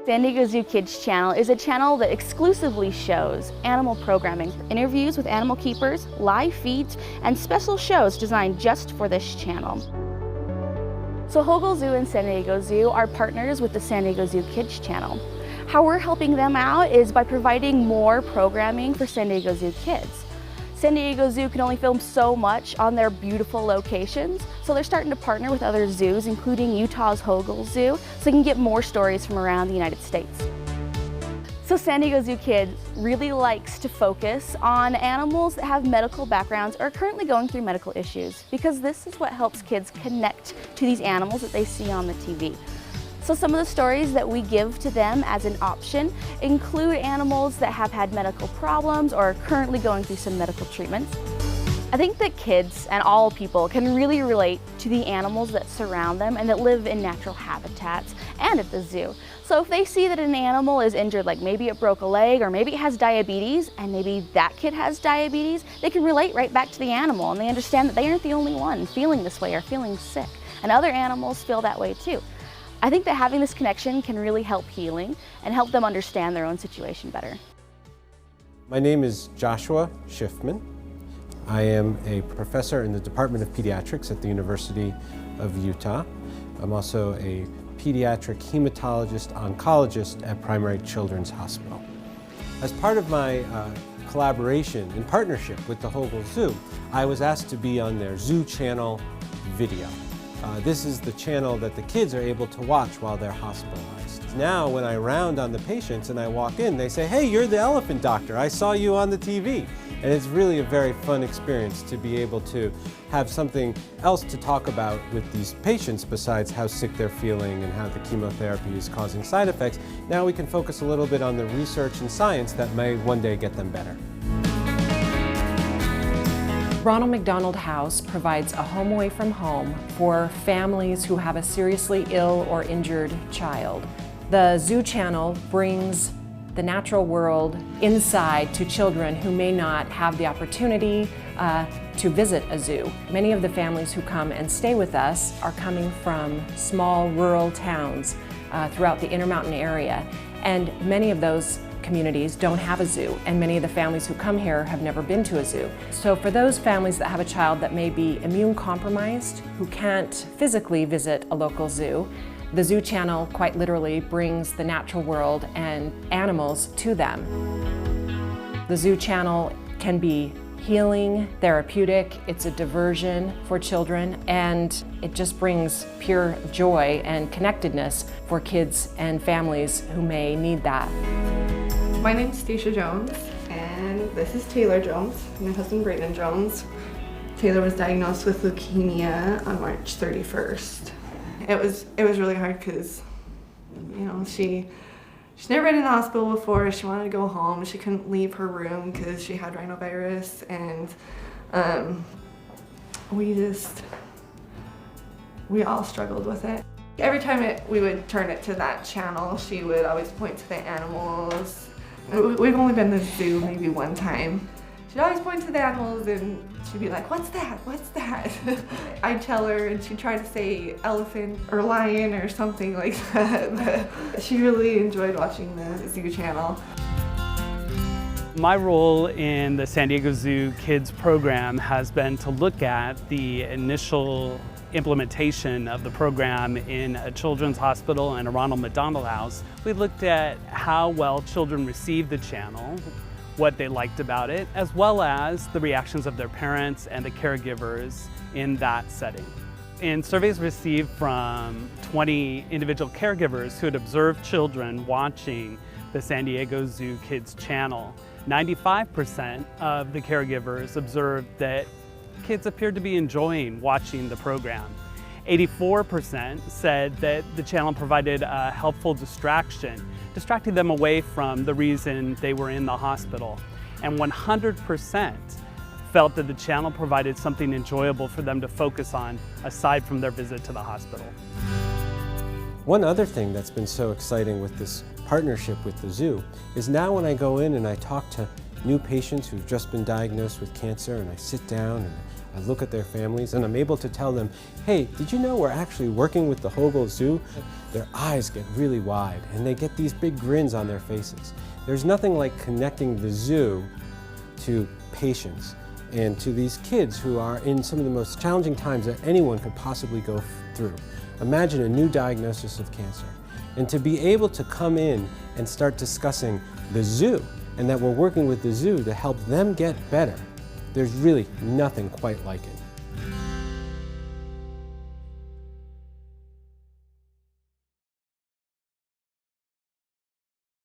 San Diego Zoo Kids channel is a channel that exclusively shows animal programming, interviews with animal keepers, live feeds, and special shows designed just for this channel. So Hogle Zoo and San Diego Zoo are partners with the San Diego Zoo Kids channel. How we're helping them out is by providing more programming for San Diego Zoo Kids. San Diego Zoo can only film so much on their beautiful locations, so they're starting to partner with other zoos, including Utah's Hogle Zoo, so they can get more stories from around the United States. So San Diego Zoo Kids really likes to focus on animals that have medical backgrounds or are currently going through medical issues, because this is what helps kids connect to these animals that they see on the TV. So some of the stories that we give to them as an option include animals that have had medical problems or are currently going through some medical treatments. I think that kids and all people can really relate to the animals that surround them and that live in natural habitats and at the zoo. So if they see that an animal is injured, like maybe it broke a leg or maybe it has diabetes, and maybe that kid has diabetes, they can relate right back to the animal, and they understand that they aren't the only one feeling this way or feeling sick, and other animals feel that way too. I think that having this connection can really help healing and help them understand their own situation better. My name is Joshua Schiffman. I am a professor in the Department of Pediatrics at the University of Utah. I'm also a pediatric hematologist oncologist at Primary Children's Hospital. As part of my collaboration and partnership with the Hogle Zoo, I was asked to be on their Zoo Channel video. This is the channel that the kids are able to watch while they're hospitalized. Now when I round on the patients and I walk in, they say, "Hey, you're the elephant doctor. I saw you on the TV." And it's really a very fun experience to be able to have something else to talk about with these patients besides how sick they're feeling and how the chemotherapy is causing side effects. Now we can focus a little bit on the research and science that may one day get them better. Ronald McDonald House provides a home away from home for families who have a seriously ill or injured child. The Zoo Channel brings the natural world inside to children who may not have the opportunity to visit a zoo. Many of the families who come and stay with us are coming from small rural towns throughout the Intermountain area, and many of those communities don't have a zoo, and many of the families who come here have never been to a zoo. So for those families that have a child that may be immune compromised, who can't physically visit a local zoo, the Zoo Channel quite literally brings the natural world and animals to them. The Zoo Channel can be healing, therapeutic, it's a diversion for children, and it just brings pure joy and connectedness for kids and families who may need that. My name's Stacia Jones, and this is Taylor Jones, my husband Brayden Jones. Taylor was diagnosed with leukemia on March 31st. It was really hard because, you know, she'd never been in the hospital before. She wanted to go home. She couldn't leave her room because she had rhinovirus, and we all struggled with it. Every time we would turn it to that channel, she would always point to the animals. We've only been to the zoo maybe one time. She'd always point to the animals and she'd be like, "What's that? What's that?" I'd tell her and she'd try to say elephant or lion or something like that. But she really enjoyed watching the Zoo Channel. My role in the San Diego Zoo Kids program has been to look at the initial implementation of the program in a children's hospital and a Ronald McDonald House. We looked at how well children received the channel, what they liked about it, as well as the reactions of their parents and the caregivers in that setting. In surveys received from 20 individual caregivers who had observed children watching the San Diego Zoo Kids channel, 95% of the caregivers observed that kids appeared to be enjoying watching the program. 84% said that the channel provided a helpful distracting them away from the reason they were in the hospital. And 100% felt that the channel provided something enjoyable for them to focus on aside from their visit to the hospital. One other thing that's been so exciting with this partnership with the zoo is now when I go in and I talk to new patients who've just been diagnosed with cancer, and I sit down and I look at their families and I'm able to tell them, hey, did you know we're actually working with the Hogle Zoo? Their eyes get really wide and they get these big grins on their faces. There's nothing like connecting the zoo to patients and to these kids who are in some of the most challenging times that anyone could possibly go through. Imagine a new diagnosis of cancer. And to be able to come in and start discussing the zoo and that we're working with the zoo to help them get better, there's really nothing quite like it.